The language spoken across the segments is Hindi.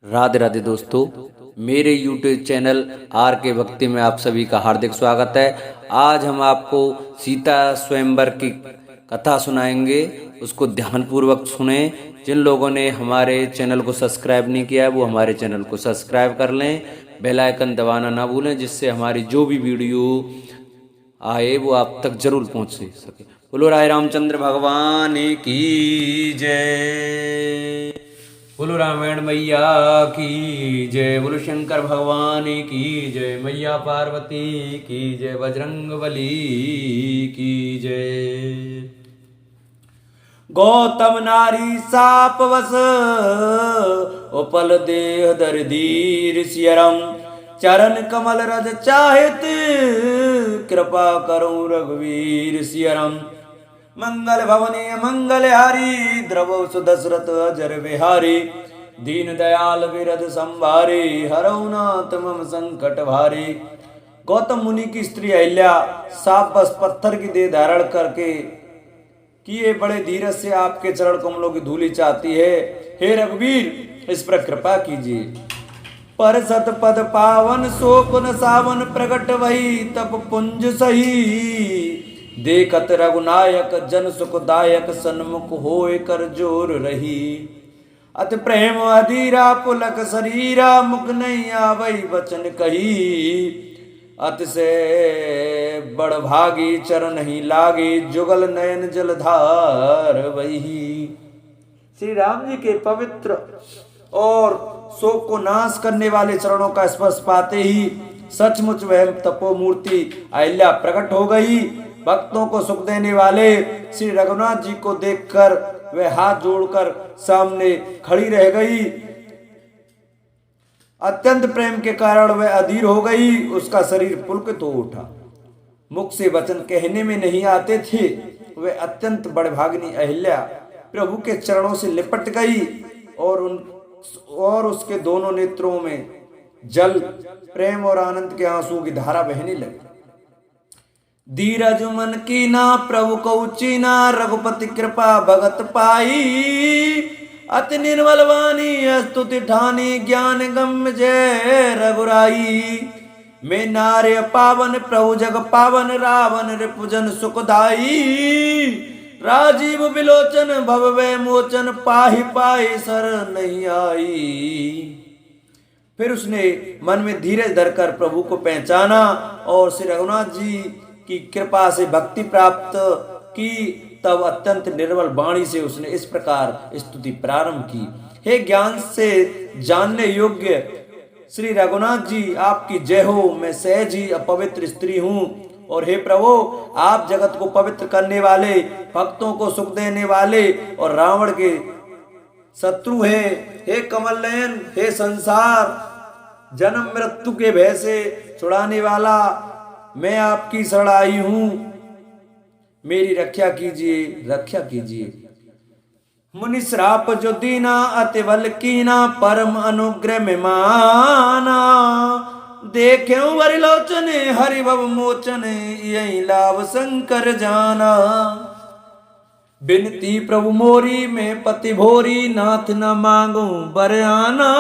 राधे राधे दोस्तों, मेरे YouTube चैनल आर के भक्ति में आप सभी का हार्दिक स्वागत है। आज हम आपको सीता स्वयंवर की कथा सुनाएंगे, उसको ध्यानपूर्वक सुने। जिन लोगों ने हमारे चैनल को सब्सक्राइब नहीं किया है वो हमारे चैनल को सब्सक्राइब कर लें, बेल आइकन दबाना ना भूलें, जिससे हमारी जो भी वीडियो आए वो आप तक जरूर पहुंच सके। बोलो राय रामचंद्र भगवान की जय, बोलो रामायण मैया की जय, बोलो शंकर भगवान की जय, मैया पार्वती की जय, बजरंग बली की जय। गौतम नारी साप वस उपल देह दरदीर सियरम, चरण कमल रज चाहित कृपा करूं रघुवीर सियरम। मंगल भवने मंगल हारी, द्रवौ सुदशरथ अजर बिहारी, दीन दयाल विरध संभारे, हरौ नाथ मम संकट भारी। गौतम मुनि की स्त्री अहिल्या साप बस पत्थर की देह धारण करके किए बड़े धीरज से आपके चरण कमलों की धूलि चाहती है। हे रघुवीर, इस पर कृपा कीजिए। पर सत पद पावन शोक न सावन, प्रगट वही तप पुंज सही। देखत रघुनायक जन सुखदायक, सन्मुख होए कर जोर रही। अति प्रेम अधीरा पुलक शरीरा, मुख नहीं आवई वचन कही। अति से बड़ भागी चरण ही लागी, जुगल नयन जलधार वही। श्री राम जी के पवित्र और शोक को नाश करने वाले चरणों का स्पर्श पाते ही सचमुच वह तपोमूर्ति अहिल्या प्रकट हो गई। भक्तों को सुख देने वाले श्री रघुनाथ जी को देखकर वह हाथ जोड़कर सामने खड़ी रह गई। अत्यंत प्रेम के कारण वह अधीर हो गई, उसका शरीर पुलकित हो उठा। मुख से वचन कहने में नहीं आते थे। वह अत्यंत बड़भागिनी अहिल्या प्रभु के चरणों से लिपट गई और उसके दोनों नेत्रों में जल प्रेम और आनंद के आंसुओं की धारा बहने लगी। धीरज मन की ना प्रभु को चीना, रघुपति कृपा भगत पाई। अति निर्मल वाणी स्तुति ठानी, ज्ञान गम्य जय रघुराई। मैं नार्य पावन प्रभु जग पावन, रावण रिपुजन सुखदाई। राजीव विलोचन भव मोचन, पाहि पाहि सर नहीं आई। फिर उसने मन में धीरज धरकर प्रभु को पहचाना और श्री रघुनाथ जी की कृपा से भक्ति प्राप्त की। तब अत्यंत निर्मल वाणी से उसने इस प्रकार स्तुति प्रारंभ की। हे ज्ञान से जानने योग्य श्री रघुनाथ जी, आपकी जय हो। मैं सहज ही अपवित्र स्त्री हूँ, और हे प्रभु, आप जगत को पवित्र करने वाले, भक्तों को सुख देने वाले और रावण के शत्रु हैं। हे कमल नयन, हे संसार जन्म मृत्यु के भय से छुड़ाने वाला, मैं आपकी शरण आई हूं, मेरी रक्षा कीजिए, रक्षा कीजिए। मुनि श्राप जो दीना, अति बल कीना, परम अनुग्रह में माना। देखे वरिलोचन हरि भव मोचन, यही लाभ शंकर जाना। बिनती प्रभु मोरी में पति भोरी, नाथ न मांगू बर आना।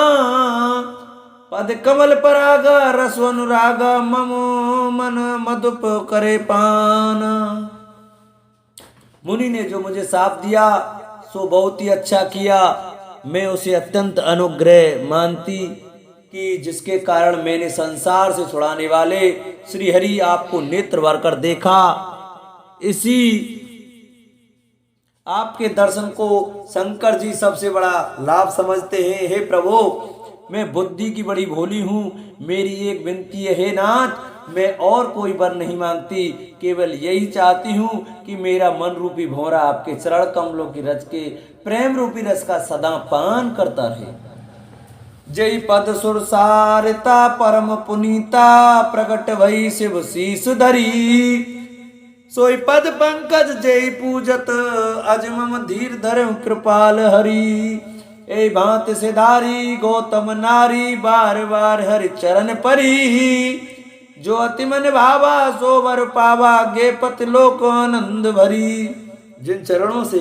पद कमल परागा रस अनुरागा, ममो मन मधुप करे पाना। मुनि ने जो मुझे साप दिया सो बहुत ही अच्छा किया। मैं उसे अत्यंत अनुग्रह मानती कि जिसके कारण मैंने संसार से छुड़ाने वाले श्री हरि आपको नेत्र भर कर देखा। इसी आपके दर्शन को शंकर जी सबसे बड़ा लाभ समझते हैं। हे प्रभु, मैं बुद्धि की बड़ी भोली हूँ, मेरी एक विनती है, हे नाथ, मैं और कोई वर नहीं मांगती, केवल यही चाहती हूँ कि मेरा मन रूपी भौरा आपके चरण कमलों की रज के प्रेम रूपी रस का सदा पान करता रहे। जय पद सुर सारिता परम पुनीता, प्रकट भई शिव शीस धरी। सोई पद पंकज जय पूजत, अज मम धीर धर कृपाल हरि। ए भांत से धारी गौतम नारी, बार बार हरि चरण परी। जो अति मन भावा सो वर पावा, गे पति लोक आनंद भरी। जिन चरणों से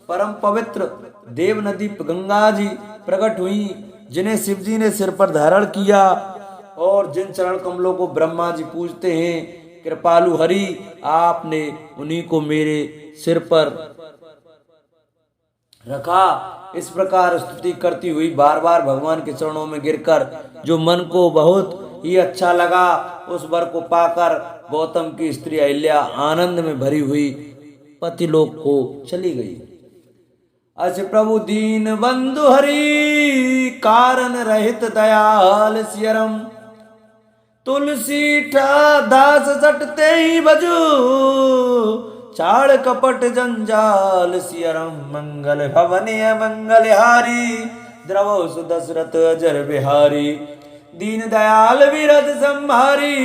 परम पवित्र देव नदी गंगा जी प्रकट हुई, जिन्हें शिव जी ने सिर पर धारण किया और जिन चरण कमलों को ब्रह्मा जी पूजते हैं, कृपालु हरि आपने उन्हीं को मेरे सिर पर रखा। इस प्रकार स्तुति करती हुई बार बार भगवान के चरणों में गिरकर जो मन को बहुत ही अच्छा लगा, उस वर को पाकर गौतम की स्त्री अहिल्या आनंद में भरी हुई पतिलोक को चली गई। अस प्रभु दीन बंधु हरि कारण रहित दयाल सियरम, तुलसी दास सटते ही बजू चाड़ कपट जंजाल सियरम, मंगल भवनीय मंगलहारी द्रवो सुदशरथ अजर बिहारी, दीन दयाल विरद संहारी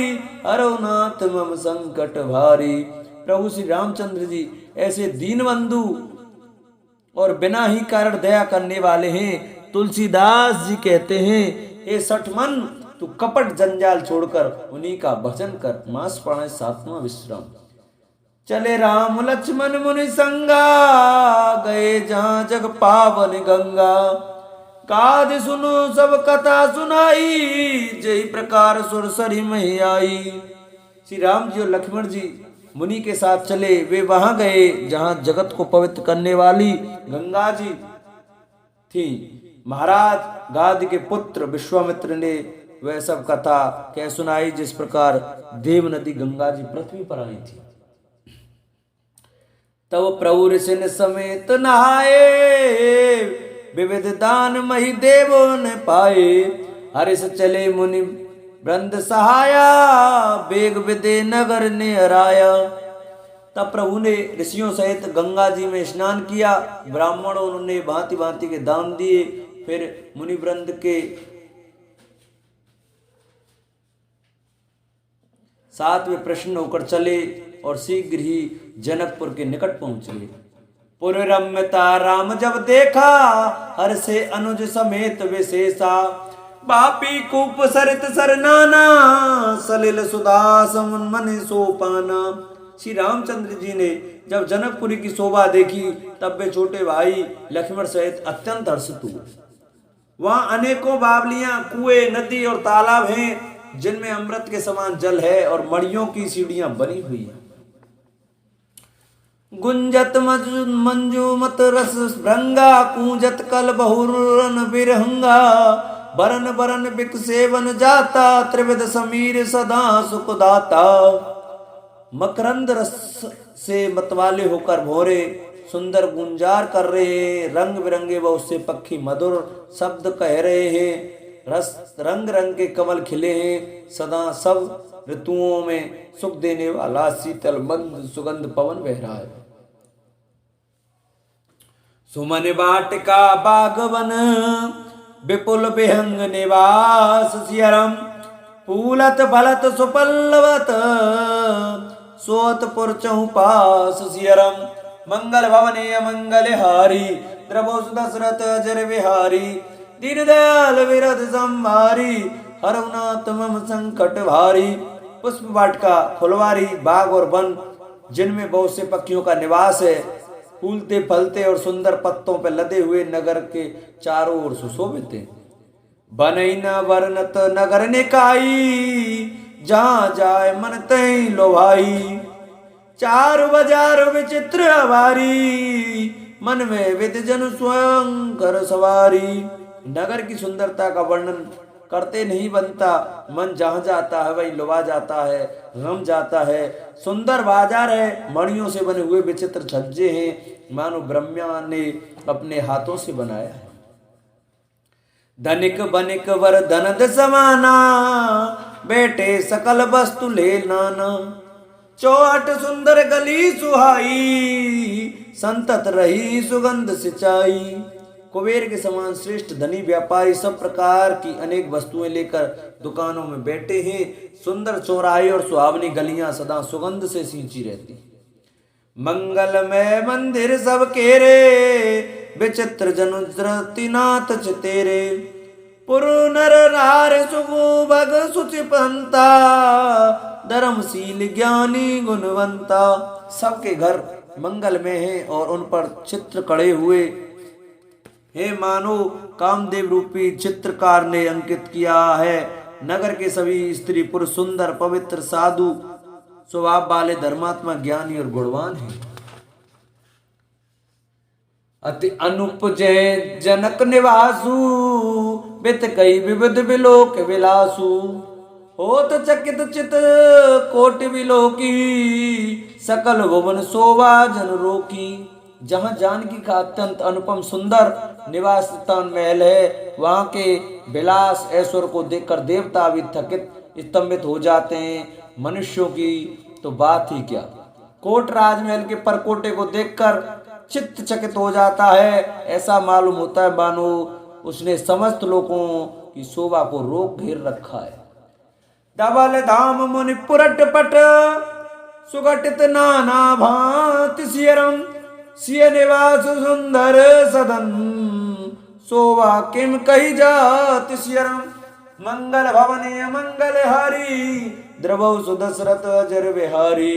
हरनाथ मम संकट भारी। प्रभु श्री रामचंद्र जी ऐसे दीन बंधु और बिना ही कारण दया करने वाले हैं। तुलसीदास जी कहते हैं, हे सठमन तू कपट जंजाल छोड़कर उन्हीं का भजन कर, मास प्राण सातवां विश्राम। चले राम लक्ष्मण मुनि संगा, गए जहां जग पावन गंगा, काज सुनो सब कथा सुनाई, जय प्रकार सुरसरी मही आई। श्री राम जी और लक्ष्मण जी मुनि के साथ चले, वे वहां गए जहां जगत को पवित्र करने वाली गंगा जी थी। महाराज गाद के पुत्र विश्वामित्र ने वह सब कथा कह सुनाई, जिस प्रकार देव नदी गंगा जी पृथ्वी पर आई थी। तब प्रभु ऋषि समेत नहाए, विविध दान मही देवों ने पाए, हरिश चले मुनि वृंद सहाया, बेग विदे नगर ने हराया। तब प्रभु ने ऋषियों सहित गंगा जी में स्नान किया, ब्राह्मणों ने भांति भांति के दान दिए, फिर मुनि वृंद के साथ वे प्रसन्न होकर चले और शीघ्र ही जनकपुर के निकट पहुंच गए। पुर रम्यता राम जब देखा, हर से अनुज समेत विशेषा, बापी कूप सरित सरनाना, सलिल सुदास मन सोपाना। श्री रामचंद्र जी ने जब जनकपुरी की शोभा देखी, तब वे छोटे भाई लक्ष्मण सहित अत्यंत हर्षित हुए। वहां अनेकों बावलियां, कुएं, नदी और तालाब हैं, जिनमें अमृत के समान जल है और मणियों की सीढ़ियां बनी हुई हैं। गुंजत मंजूमत रस भृंगा, कूंजत कल बहुरन बिरहंगा, बरन बरन बिक सेवन जाता, त्रिविध समीर सदा सुखदाता। मकरंद रस से मतवाले होकर भोरे सुंदर गुंजार कर रहे हैं, रंग बिरंगे बहुत से पक्षी मधुर शब्द कह रहे हैं, रस रंग रंग के कमल खिले हैं, सदा सब ऋतुओं में सुख देने वाला शीतल मंद सुगंध पवन बह रहा है। सुमन वाटिका बागवन, विपुल विहंग निवास सियरम, फूलत फलत सुपल्लवत, सोतपुर चहुपास सियरम, मंगल भवनीय मंगलहारी द्रवो दशरथ अजर विहारी, दीन दयाल विरद संहारी हरनाथ मम संकट भारी। पुष्प वाटिका, फुलवारी, बाग और वन, जिनमें बहुत से पक्षियों का निवास है, फूलते फलते और सुंदर पत्तों पर लदे हुए नगर के चारों ओर सुशोभित हैं। बनई न वर्णत नगर निकाई, जहां जाए मन तई लोभाई, चार बाजार विचित्र अवारी, मन में विद जन स्वयं कर सवारी। नगर की सुंदरता का वर्णन करते नहीं बनता, मन जहां जाता है वही लुभा जाता है, रम जाता है। सुंदर बाजार है, मणियों से बने हुए विचित्र छज्जे हैं, मानो ब्रह्मा ने अपने हाथों से बनाया है। धनिक बनिक वर धनद समाना, बेटे सकल वस्तु ले नाना, चौहट सुंदर गली सुहाई, संतत रही सुगंध सिंचाई। कुबेर के समान श्रेष्ठ धनी व्यापारी सब प्रकार की अनेक वस्तुएं लेकर दुकानों में बैठे हैं। सुंदर चौराहे और सुहावनी गलियां सदा सुगंध से सींची रहती। मंगलमय मंदिर सब केरे, विचित्र जनुद्रतिनाथ चितेरे, पुर नर नार सुगु भग सुचि पंता, धर्मशील ज्ञानी गुणवंता। सबके घर मंगल में हैं और उन पर चित्र कड़े हुए हे मानो कामदेव रूपी चित्रकार ने अंकित किया है। नगर के सभी स्त्री पुरुष सुंदर पवित्र साधु स्वभाव वाले धर्मात्मा ज्ञानी और गुणवान हैं। अति अनुपजय जनक निवासु बित कई विविध विलोक विलासु होत चकित चित कोटि विलोकी सकल भुवन शोभा जन रोकी। जहाँ जानकी का अत्यंत अनुपम सुंदर निवास स्थान महल है, वहां के विलास ऐश्वर्य को देखकर देवता भी थकित स्तंभित हो जाते हैं। मनुष्यों की तो बात ही क्या, कोट राजमहल के परकोटे को देखकर चित्त चकित हो जाता है। ऐसा मालूम होता है मानो उसने समस्त लोगों की शोभा को रोक घेर रखा है। धवल धाम मुनि पुरट पट सुगठित नाना भांति सियरम सिय निवास सुंदर सदन शोभा किम कही जात सियरम। मंगल भवने मंगल हारी द्रवौ सुदशरथ अजर बिहारी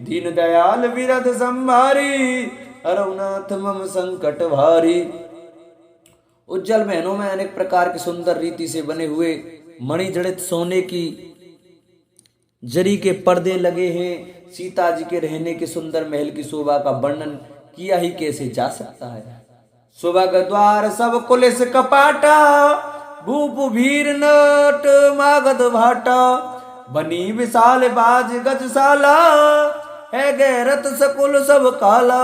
दीन दयाल विरध संभारी अरवनाथ मम संकट भारी। उज्जवल महलों में अनेक प्रकार के सुंदर रीति से बने हुए मणिजड़ित सोने की जरी के पर्दे लगे हैं। सीता जी के रहने के सुंदर महल की शोभा का वर्णन किया ही कैसे जा सकता है। सुबह द्वार सब कुलिस कपाटा भूप भीर नट मागध भाटा बनी विशाल बाज गजशाला है गैरत सकुल सब काला।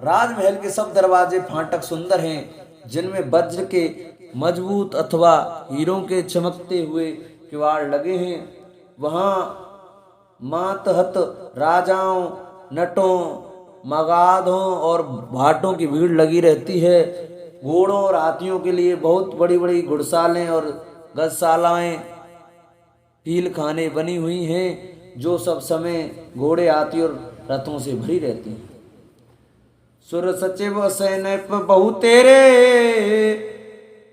राजमहल के सब दरवाजे फाटक सुंदर हैं, जिनमें वज्र के मजबूत अथवा हीरों के चमकते हुए किवाड़ लगे हैं। वहां मातहत राजाओं नटों मगाधों और भाटों की भीड़ लगी रहती है। घोड़ों और हाथियों के लिए बहुत बड़ी बड़ी घुड़सालें और गजशालाएं पील खाने बनी हुई हैं, जो सब समय घोड़े हाथी और रथों से भरी रहती हैं। सुर सचिव सैनप बहु तेरे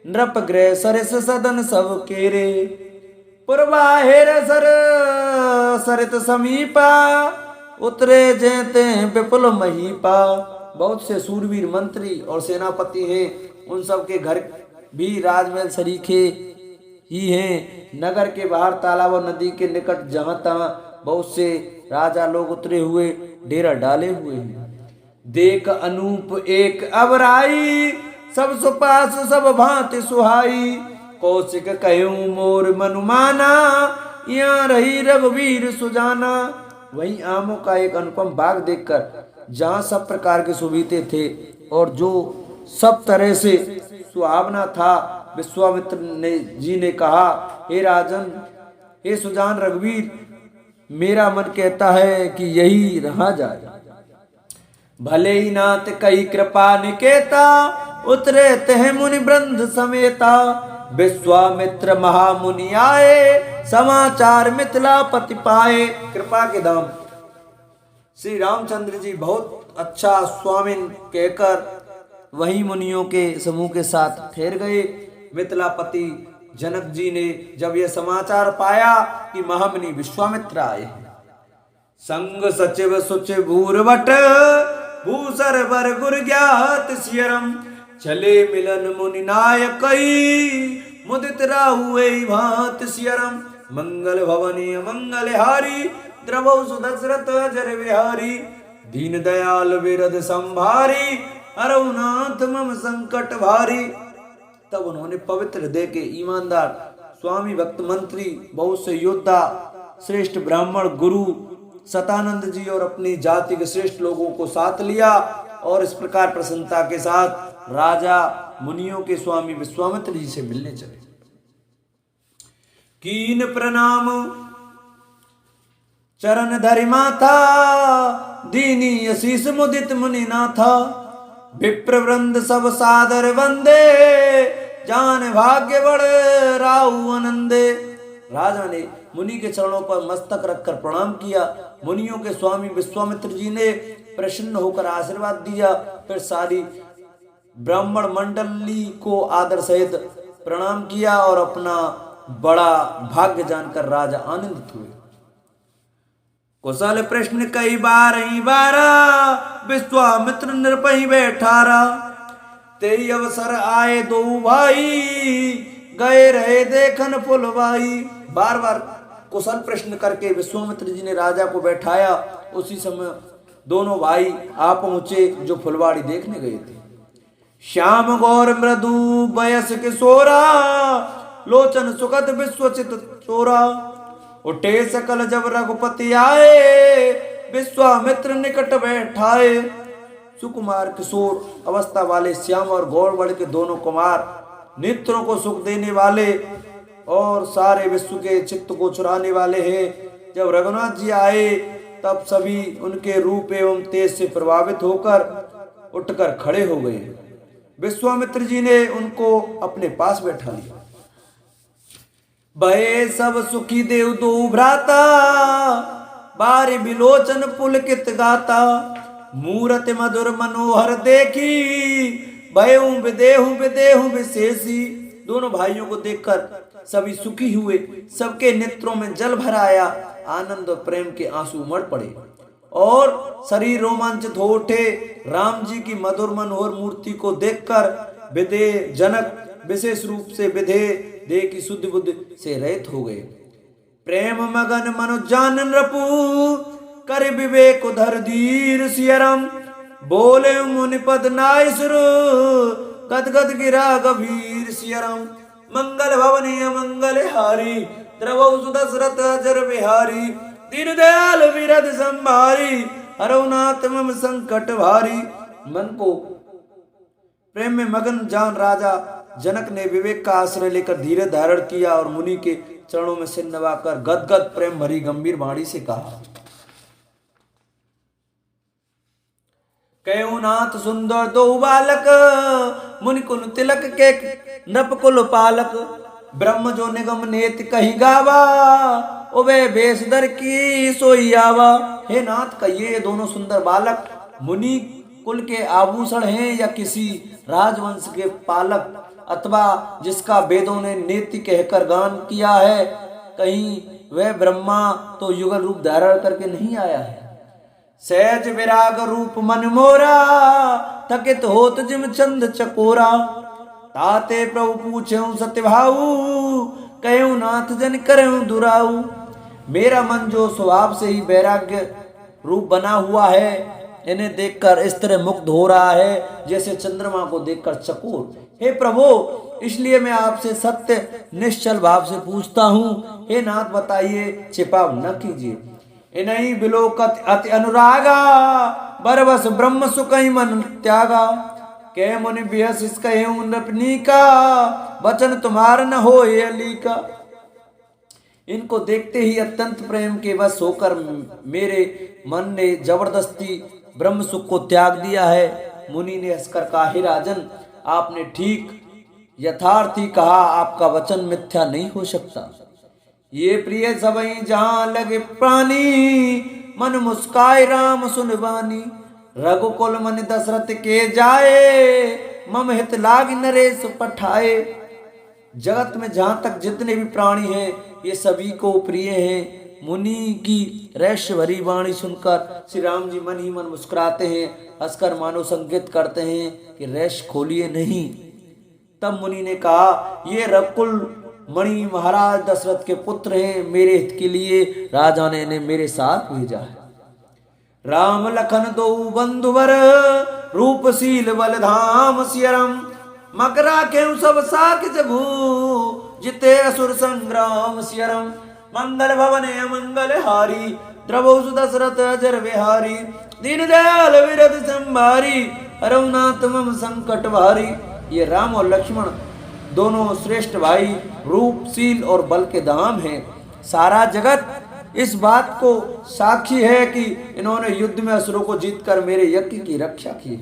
नृप गृह सरिस सदन सब केरे पुरवाहेर सर सरित समीपा उतरे जयते विपुल महीपा। बहुत से सूरवीर मंत्री और सेनापति हैं, उन सब के घर भी राजमहल सरीखे ही हैं। नगर के बाहर तालाब और नदी के निकट जहां तहां बहुत से राजा लोग उतरे हुए डेरा डाले हुए हैं। देख अनूप एक अबराई सब सुपास सब भांति सुहाई कौशिक कहूं मोर मनुमाना यहाँ रही रघुवीर सुजाना। वहीं आमों का एक अनुपम बाग देखकर जहाँ सब प्रकार के सुविधे थे और जो सब तरह से सुहावना था, विश्वामित्र जी ने कहा, हे राजन, हे सुजान रघुवीर, मेरा मन कहता है कि यही रहा जाए। भले ही नाथ कई कृपा निकेता उतरे तह मुनि वृंद समेता विश्वामित्र महामुनि आए समाचार मिथिला पति पाए। कृपा के धाम श्री रामचंद्र जी बहुत अच्छा स्वामिन कहकर वही मुनियों के समूह के साथ ठहर गए। मिथिलापति जनक जी ने जब यह समाचार पाया कि महामुनि विश्वामित्र आए, संग सचिव सुच भूरवट भूसर वर गुर ज्ञात सियरम चले मिलन मुनि नायक मुदित राहुए भांत सियरम। मंगल भवनी मंगल हारी द्रवौ सुदशरथ अजर बिहारी दीन दयाल विरध संभारी अरवनाथ मम संकट भारी। तब उन्होंने पवित्र हृदय के ईमानदार स्वामी भक्त मंत्री बहुत से योद्धा श्रेष्ठ ब्राह्मण गुरु सतानंद जी और अपनी जाति के श्रेष्ठ लोगों को साथ लिया और इस प्रकार प्रसन्नता के साथ राजा मुनियों के स्वामी विश्वामित्र जी से मिलने चले। कीन प्रणाम चरण धरि माथा दीनी आशीष मुदित मुनि नाथा विप्र वृंद सब सादर वंदे जान भाग्य बड़ राहु आनंदे। राजा ने मुनि के चरणों पर मस्तक रखकर प्रणाम किया। मुनियों के स्वामी विश्वामित्र जी ने प्रसन्न होकर आशीर्वाद दिया। फिर सारी ब्राह्मण मंडली को आदर सहित प्रणाम किया और अपना बड़ा भाग्य जानकर राजा आनंदित हुए। कुशल प्रश्न कई बार ही बारा विश्वामित्र नृपहि बैठारा तेई अवसर आए दो भाई, गए रहे देखन फुलवाई। बार बार कुशल प्रश्न करके विश्वामित्र जी ने राजा को बैठाया। उसी समय दोनों भाई आ पहुंचे जो फुलवाड़ी देखने गए थे। श्याम गौर मृदु बयस किशोरा, लोचन सुखद विश्वचित चोरा। उठे सकल जब रघुपति आए, विश्वामित्र निकट बैठाए। सुकुमार किशोर अवस्था वाले श्याम और गौरवर्ण के दोनों कुमार, नेत्रों को सुख देने वाले और सारे विश्व के चित्त को चुराने वाले हैं। जब रघुनाथ जी आए तब सभी उनके रूप एवं तेज से प्रभावित होकर उठकर खड़े हो गए। विश्वामित्र जी ने उनको अपने पास बैठा लिया। भये सब सुखी देव दो भ्राता, बारी बिलोचन पुलकित गाता। मूरत मधुर मनोहर देखी, भयऊ विदेहु विशेषी। दोनों भाइयों को देखकर सभी सुखी हुए, सबके नेत्रों में जल भर आया। आनंद और प्रेम के आंसू उमड़ पड़े और शरीर रोमांचित हो उठे। राम जी की मधुर मनोहर मूर्ति को देखकर विदेह जनक विशेष रूप से विदेह देह की शुद्ध बुद्धि से रहित हो गए। प्रेम मगन मनु जानन रपू, कर विवेक उधर धीर सियरम। बोले मुनिपद नाय सुर, गदगद गिरा गभीर सियरम। मंगल भवनीय मंगल हारी, द्रवौ सुदशरथ अजर बिहारी। दीन दयाल विरद संभारी, हरौनाथ मम संकट भारी। मन को प्रेम में मगन जान राजा जनक ने विवेक का आश्रय लेकर धीरे धारण किया और मुनि के चरणों में सिर नवाकर गदगद प्रेम भरी गंभीर वाणी से कहा। कहो नाथ सुंदर दो बालक, मुनि कुल तिलक के नृप कुल पालक। ब्रह्म जो निगम नेत कही गावा, उबे बेसदर की सोई आवा। हे नाथ, कहिए ये दोनों सुंदर बालक मुनि कुल के आभूषण हैं या किसी राजवंश के पालक, अथवा जिसका वेदों ने नेति कहकर गान किया है? कहीं वह ब्रह्मा तो युगल रूप धारण करके नहीं आया है? सहज विराग रूप मन मोरा, थकित होत जिम चंद चकोरा। ताते प्रभु पूछऊं सत्यभाऊ, कहूं नाथ जन करऊं दुराऊ। मेरा मन जो स्वभाव से ही वैराग्य रूप बना हुआ है, इन्हें देखकर इस तरह मुग्ध हो रहा है जैसे चंद्रमा को देखकर चकोर। हे प्रभु, इसलिए मैं आपसे सत्य निश्चल भाव से पूछता हूँ। हे नाथ, बताइए, छिपाव न कीजिए। इन्हीं बिलोकत अति अनुरागा, बरबस ब्रह्म सुकई मन त्यागा। के मुनि बिहस कहूं नृपनी का, वचन तुम्हार न हो अली का। इनको देखते ही अत्यंत प्रेम के वश होकर मेरे मन ने जबरदस्ती ब्रह्म सुख को त्याग दिया है। मुनि ने हंसकर कहा, हे राजन, आपने ठीक यथार्थ ही कहा, आपका वचन मिथ्या नहीं हो सकता। ये प्रिय सबई जहां लगे प्राणी, मन मुस्काए राम सुनवानी। रघुकुल मन दशरथ के जाए, मम हित लाग नरेश पठाए। जगत में जहां तक जितने भी प्राणी हैं, ये सभी को प्रिय हैं। मुनि की रहस्य भरी वाणी सुनकर श्री राम जी मन ही मन मुस्कुराते हैं, हंसकर मानो संकेत करते हैं कि रहस्य खोलिए नहीं। तब मुनि ने कहा, ये रघुकुल मणि महाराज दशरथ के पुत्र हैं, मेरे हित के लिए राजा ने इन्हें मेरे साथ भेजा है। राम लखन दो बंधुवर, रूपशील बलधाम सियरम। मकरा के सब साक जगू, जिते असुर संग्राम सियरम। मंगल भवने मंगल हारी, द्रवौ सुदशरथ अजर बिहारी। दीन दयाल विरद संभारी, हरौनाथ मम संकट भारी। ये राम और लक्ष्मण दोनों श्रेष्ठ भाई, रूपशील और बल के धाम हैं। सारा जगत इस बात को साक्षी है कि इन्होंने युद्ध में असुरों को जीतकर मेरे यज्ञ की रक्षा की।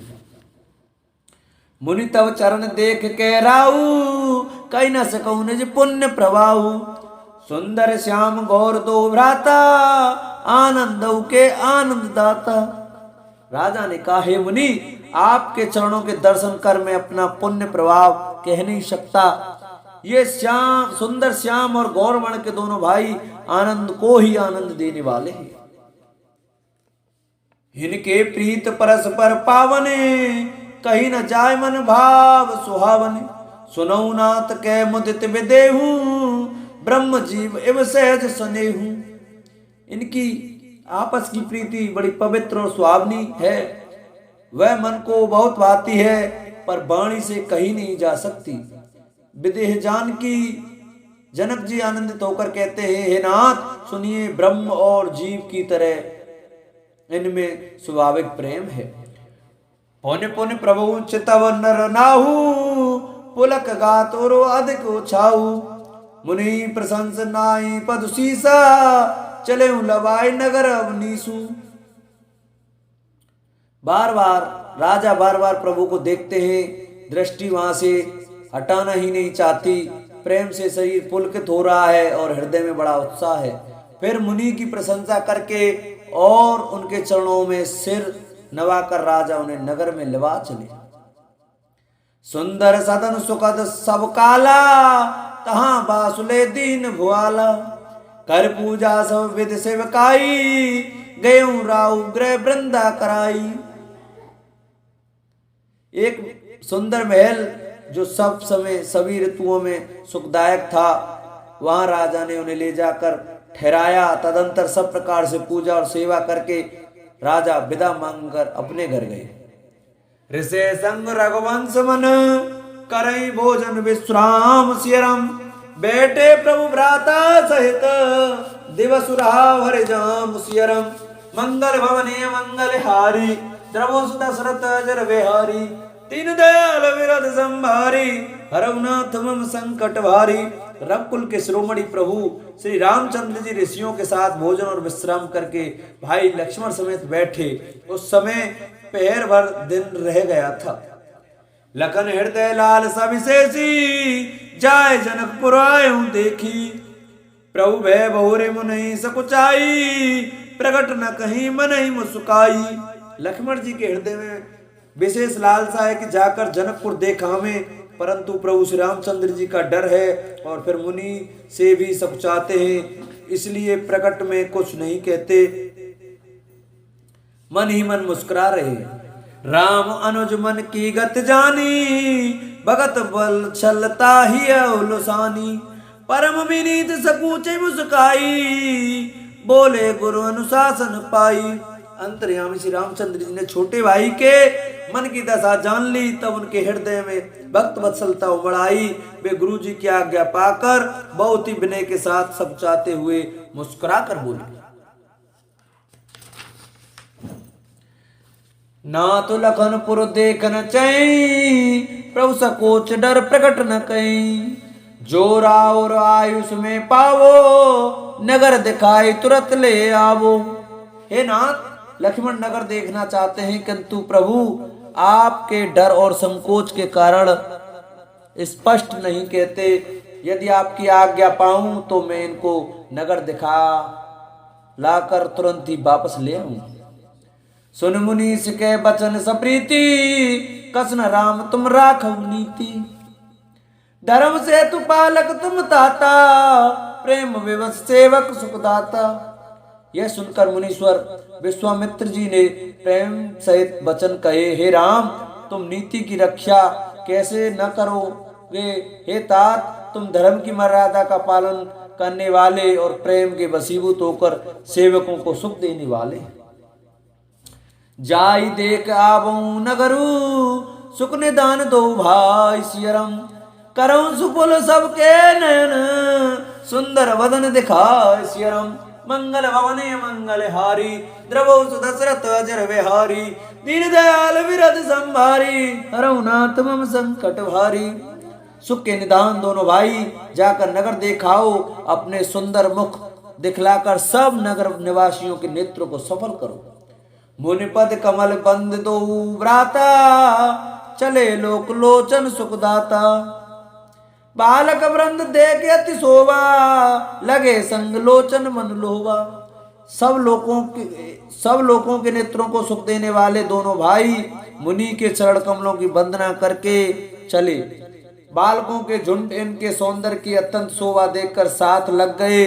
मुनि तव चरण देख के राऊ, कहीं न सकूं निज पुण्य प्रभाऊ। सुंदर श्याम गौर दो भ्राता, आनंद के आनंद दाता। राजा ने कहा, हे मुनि, आपके चरणों के दर्शन कर मैं अपना पुण्य प्रभाव कह नहीं सकता। ये श्याम, सुंदर श्याम और गौरवर्ण के दोनों भाई आनंद को ही आनंद देने वाले हैं। इनके प्रीत परस्पर पावने, कहीं न जाय मन भाव सुहावने। सुनऊ नाथ कै मुदित विदेहू ब्रह्म जीव एव सहज सनेहू। इनकी आपस की प्रीति बड़ी पवित्र और सुहावनी है। वह मन को बहुत भाती है पर वाणी से कही नहीं जा सकती। विदेह जान की जनक जी आनंदित होकर कहते हैं, हे नाथ सुनिए, ब्रह्म और जीव की तरह इनमें स्वाभाविक प्रेम है। पौने पौने प्रभु चितव नर नाहू पुलक गातोरो अधिक उछाऊ। मुनि प्रशंस नाई पद सीसा चले लवाई नगर अवनीसु। बार बार प्रभु को देखते हैं, दृष्टि वहां से हटाना ही नहीं चाहती। प्रेम से शरीर पुलकित हो रहा है और हृदय में बड़ा उत्साह है। फिर मुनि की प्रशंसा करके और उनके चरणों में सिर नवाकर राजा उन्हें नगर में लवा चले। सुंदर सदन सुखद सब काला तहां बासुले दीन भुआला। कर पूजा सब विध सेवकाई गयऊ राउ गृह वृंदा कराई। एक सुंदर महल जो सब समय सभी ऋतुओं में सुखदायक था, वहां राजा ने उन्हें ले जाकर ठहराया। तदंतर सब प्रकार से पूजा और सेवा करके राजा विदा मांगकर अपने घर गए। ऋषे संग रघुवंश मन करई भोजन विश्राम सियरम। बैठे प्रभु भ्राता सहित दिवस हरि जाम सियरम। मंगल भवने मंगल हारी द्रवो दशरथ जर विहारी। तीन दयाल विरद संभारी हरनाथ मम संकट भारी। रघुकुल के शिरोमणि प्रभु श्री रामचंद्र जी ऋषियों के साथ भोजन और विश्राम करके भाई लक्ष्मण समेत बैठे। उस समय पहर भर दिन रह गया था। लखन हृदय लाल सविशेषी जाय जनकपुर आयु देखी। प्रभु भय बहुरे मुनहि सकुचाई प्रकट न कहीं मनहि मुस्काई। लक्ष्मण जी के हृदय में विशेष लालसा है कि जाकर जनकपुर देखा हमें, परंतु प्रभु श्री रामचंद्र जी का डर है और फिर मुनि से भी सकुचाते हैं, इसलिए प्रकट में कुछ नहीं कहते, मन ही मन मुस्कुरा रहे। राम अनुज मन की गत जानी भगत बल छलता ही उलसानी। परम विनीत सपूचे मुस्काई बोले गुरु अनुशासन पाई। अंतर्यामी श्री रामचंद्र जी ने छोटे भाई के मन की दशा जान ली, तब उनके हृदय में भक्त वत्सलता उमड़ आई। वे गुरु जी की आज्ञा पाकर बहुत ही विनय के साथ सकुचाते हुए मुस्कुरा कर बोले, ना तो लखनपुर देख न चई प्रभु सकोच डर प्रकट न कई। जो राव आयुष में पावो नगर दिखाई तुरंत ले आवो। हे नाथ, लक्ष्मण नगर देखना चाहते हैं, किंतु प्रभु आपके डर और संकोच के कारण स्पष्ट नहीं कहते। यदि आपकी आज्ञा पाऊं तो मैं इनको नगर दिखा लाकर तुरंत ही वापस ले आऊं। सुन मुनीष के बचन सप्रीति कसन राम तुम राखव नीति। धर्म से तु पालक तुम ताता प्रेम विवश सेवक सुखदाता। यह सुनकर मुनीश्वर विश्वामित्र जी ने प्रेम सहित वचन कहे, हे राम, तुम नीति की रक्षा कैसे न करोगे। हे तात, तुम धर्म की मर्यादा का पालन करने वाले और प्रेम के वशीभूत होकर सेवकों को सुख देने वाले। जाई देख आवऊं नगरू सुख निदान दो भाई सियरम। करऊं सुपुल सबके नयन सुंदर वदन दिखाए सियरम। मंगल भवने मंगल हारी द्रवो दशरथ अजर विहारी। दीन दयाल विरद संभारी हरनाथ मम संकट भारी। सुख के निदान दोनों भाई जाकर नगर देखाओ, अपने सुंदर मुख दिखलाकर सब नगर निवासियों के नेत्रों को सफल करो। मुनिपद कमल बंद दो व्राता चले लोक लोचन सुखदाता। बालक वृंद देखे अति शोभा लगे संग लोचन मन लोभा। सब लोगों के नेत्रों को सुख देने वाले दोनों भाई मुनि के चरण कमलों की वंदना करके चले। बालकों के झुंड इनके सौंदर्य की अत्यंत शोभा देखकर साथ लग गए।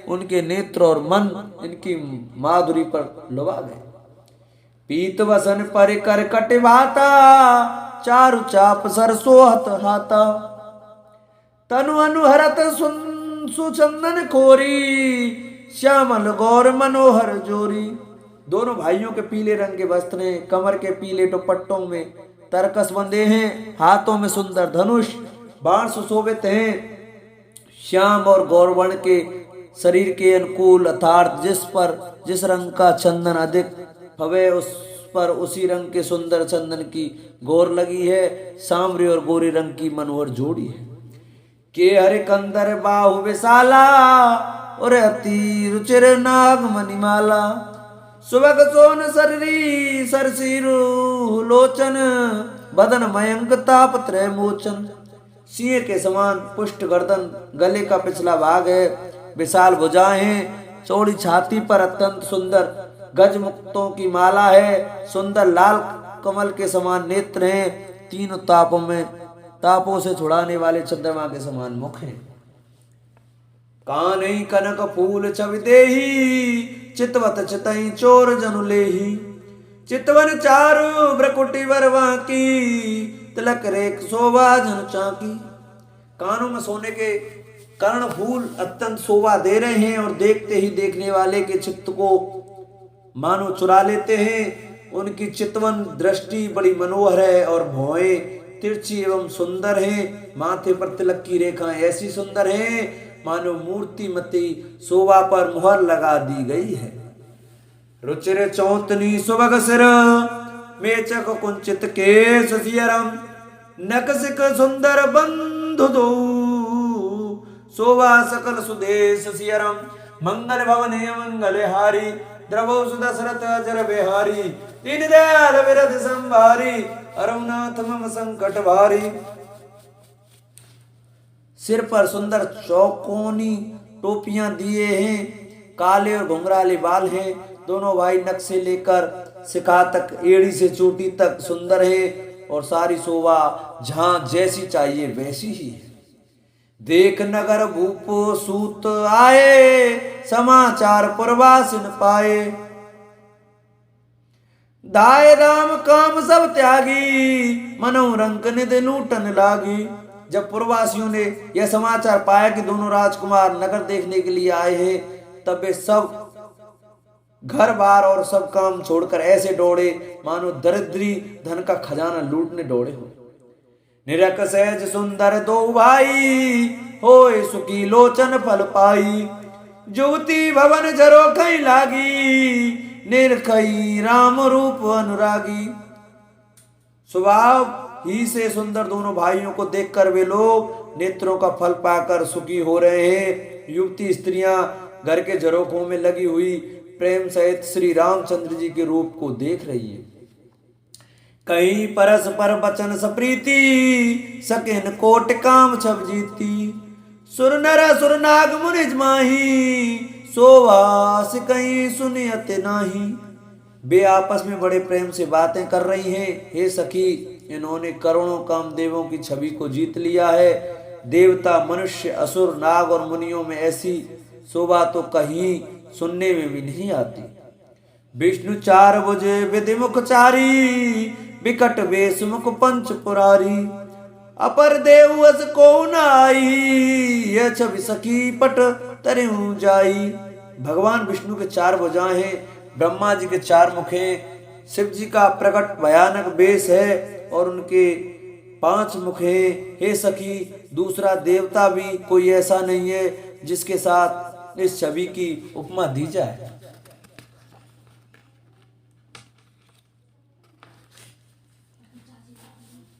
उनके नेत्र और मन इनकी माधुरी पर लुभा गए। पीत वसन पर कर कट भाता, चारु चाप सरसोहत हाता। तनु अनुहरत सुचंदन खोरी, श्यामल गौर मनोहर जोरी। दोनों भाइयों के पीले रंग के वस्त्र हैं, कमर के पीले दुपट्टों में तरकस बंधे हैं, हाथों में सुंदर धनुष बाण सुशोभित हैं। श्याम और गौरवर्ण के शरीर के अनुकूल अर्थात जिस रंग का चंदन अधिक हवे उस पर उसी रंग के सुंदर चंदन की गौर लगी है। सांवरे और गोरे रंग की मनोहर जोड़ी है। के हरे कंदर बाहु विशाला, और अति रुचिर नाग मणिमाला। सुबह सोन शरीरी सरसीरु लोचन, बदन मयंक ताप त्रय मोचन। सिंह के समान पुष्ट गर्दन, गले का पिछला भाग है, विशाल भुजाएं हैं, चौड़ी छाती पर अत्यंत सुंदर गज मुक्तों की माला है। सुंदर लाल कमल के समान नेत्र हैं, तीनों तापों से छुड़ाने वाले चंद्रमा के समान मुख हैं। कानई कनक फूल छवि देही, चितवत चितई चोर जनु लेही। चितवन चारु ब्रकुटी वरवा की, तिलक रेख शोभा जन चाकी। कानों में सोने के कर्ण फूल अत्यंत शोभा दे रहे हैं और देखते ही देखने वाले के चित्त को मानो चुरा लेते हैं। उनकी चितवन दृष्टि बड़ी मनोहर है और भौएं तिरछी एवं सुंदर हैं। माथे पर तिलक की रेखाएं ऐसी सुंदर हैं मानो मूर्तिमती शोभा पर मुहर लगा दी गई है। रुचिर चौतनी सुबग सिर, मेचक कुंचित केश सियरम। नकसिक सुंदर बंधु दो, शोभा सकल सुदेश सियरम। मंगल भवने मंगल हारी, द्रवो सुदशरथ अजर बिहारी। दीन दयाल विरध संभारी, अरुणाथ मम संकट भारी। सिर पर सुंदर चौकोनी टोपियां दिए हैं, काले और घुंघराले बाल हैं। दोनों भाई नक से लेकर शिखा तक, एड़ी से चोटी तक सुंदर हैं और सारी शोभा जहां जैसी चाहिए वैसी ही है। देख नगर भूप सूत आए, समाचार प्रवासिन पाए। दाय दाम काम सब त्यागी, मनोरंक निधि लूटन लागी। जब प्रवासियों ने यह समाचार पाया कि दोनों राजकुमार नगर देखने के लिए आए हैं, तब वे सब घर बार और सब काम छोड़कर ऐसे दौड़े मानो दरिद्री धन का खजाना लूटने दौड़े हो। निरक सहज सुंदर दो भाई, होए सुखी लोचन फल पाई। जुवती भवन जरो कहीं लागी, निरखई राम रूप अनुरागी। स्वभाव ही से सुंदर दोनों भाइयों को देखकर वे लोग नेत्रों का फल पाकर सुखी हो रहे हैं। युवती स्त्रियां घर के झरोखों में लगी हुई प्रेम सहित श्री रामचंद्र जी के रूप को देख रही है। कहीं परस्पर बचन सप्रीति, सकिन कोट काम छब जीती। सुर नर सुर नाग मुनिज माही, सोवास कहीं सुनियत नाही। वे आपस में बड़े प्रेम से बातें कर रही हैं। हे सखी, इन्होंने करोड़ों कामदेवों की छवि को जीत लिया है। देवता, मनुष्य, असुर, नाग और मुनियों में ऐसी शोभा तो कहीं सुनने में भी नहीं आती। विष्णु चार भुजे विधि मुख चारी, विकट वेश मुख पंच पुरारी। अपर देवस को नाई, यह छवि सखी पट तरु जाई। भगवान विष्णु के चार भुजाएं हैं, ब्रह्मा जी के चार मुख हैं, शिव जी का प्रकट भयानक वेश है और उनके 5 मुख हैं। हे सखी, दूसरा देवता भी कोई ऐसा नहीं है जिसके साथ इस छवि की उपमा दी जाए।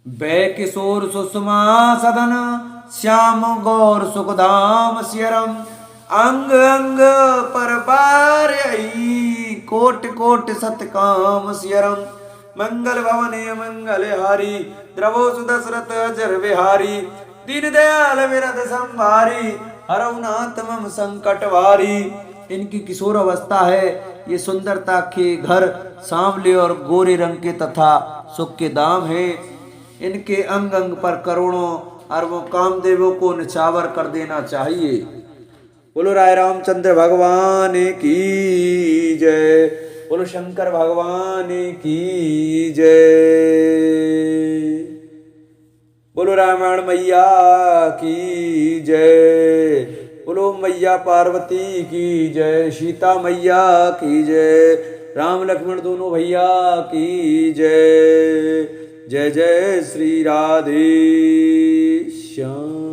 बै किशोर सुषमा सदन, श्याम गौर सुखधाम सियरम। अंग अंग पर पारई, कोट कोट सतकाम सियरम। मंगल भवने मंगल हारी, द्रवो सुदशरथ अजर बिहारी। दीन दयाल विरध संभारी, हरउनाथ मम संकट भारी। इनकी किशोर अवस्था है। ये सुंदरता के घर सांवले और गोरे रंग के तथा सुख के दाम है। इनके अंग अंग पर करोड़ों अरबों कामदेवों को निछावर कर देना चाहिए। बोलो राय रामचंद्र भगवान की जय। बोलो शंकर भगवान की जय। बोलो रामायण मैया की जय। बोलो मैया पार्वती की जय। सीता मैया की जय। राम लक्ष्मण दोनों भैया की जय। जय जय श्री राधे श्याम।